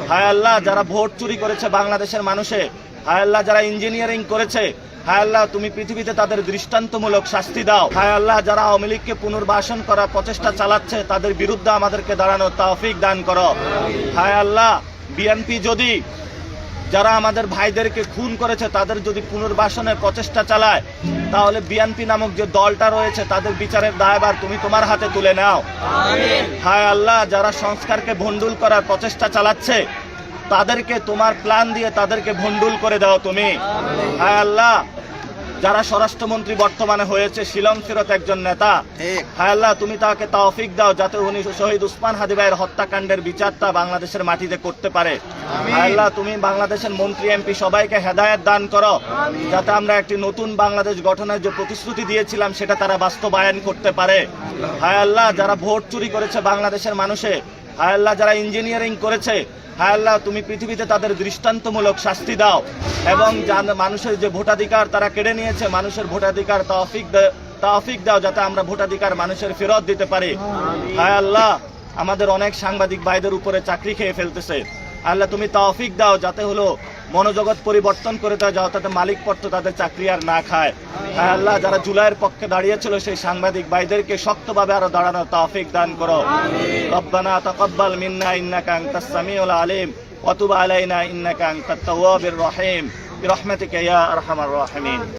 হায় আল্লাহ যারা ভোট চুরি করেছে বাংলাদেশের মানুষে, হায় আল্লাহ যারা ইঞ্জিনিয়ারিং করেছে, হায় আল্লাহ তুমি পৃথিবীতে তাদের দৃষ্টান্তমূলক শাস্তি দাও। হায় আল্লাহ যারা আওয়ামী লীগকে পুনর্বাসন করার প্রচেষ্টা চালাচ্ছে তাদের বিরুদ্ধে আমাদেরকে দাঁড়ানোর তৌফিক দান করো। হায় আল্লাহ বিএনপি যদি যারা আমাদের ভাইদেরকে খুন করেছে তাদের যদি পুনর্বাসনের প্রচেষ্টা চালায়, তাহলে বিএনপি নামক যে দলটা রয়েছে তাদের বিচারের দায়ভার তুমি তোমার হাতে তুলে নাও। হায় আল্লাহ যারা সংস্কারকে ভণ্ডুল করার প্রচেষ্টা চালাচ্ছে তাদেরকে তোমার প্ল্যান দিয়ে তাদেরকে ভণ্ডুল করে দাও তুমি। হায় আল্লাহ যারা স্বরাষ্ট্রমন্ত্রী বর্তমানে হয়েছে শিলং ফেরত একজন নেতা, হায় আল্লাহ তুমি তাকে তৌফিক দাও যাতে উনি শহীদ উসমান হাদি ভাইয়ের হত্যাকাণ্ডের বিচারটা বাংলাদেশের মাটিতে করতে পারে। হায় আল্লাহ তুমি বাংলাদেশের মন্ত্রী এমপি সবাইকে হেদায়েত দান করো যাতে আমরা একটি নতুন বাংলাদেশ গঠনের যে প্রতিশ্রুতি দিয়েছিলাম সেটা তারা বাস্তবায়ন করতে পারে। হায় আল্লাহ যারা ভোট চুরি করেছে বাংলাদেশের মানুষে, হায় আল্লাহ যারা ইঞ্জিনিয়ারিং করেছে, হায় আল্লাহ তুমি পৃথিবীতে তাদের দৃষ্টান্তমূলক শাস্তি দাও এবং মানুষের যে ভোটাধিকার তারা কেড়ে নিয়েছে মানুষের ভোটাধিকার তৌফিক দাও যাতে আমরা ভোটাধিকার মানুষের ফেরত দিতে পারি। হায় আল্লাহ আমাদের অনেক সাংবাদিক ভাইদের উপরে চাকরি খেয়ে ফেলতেছে, আল্লাহ তুমি তৌফিক দাও যাতে হলো মনোজগৎ পরিবর্তন করে দেওয়া যাও তাতে মালিক পর্ত তাদের চাকরি আর না খায়। হায় আল্লাহ যারা জুলাইয়ের পক্ষে দাঁড়িয়েছিল সেই সাংবাদিক ভাইদেরকে শক্তভাবে আরো দাঁড়ানোর তৌফিক দান করো। রব্বানা তাকাব্বাল মিন্না ইন্নাকা আনতাস সামিউল আলিম ওয়া তুব আলাইনা ইন্নাকা আনতাত তাওয়াবির রহিম বিরহমাতিকা ইয়া আরহামার রাহিমিন।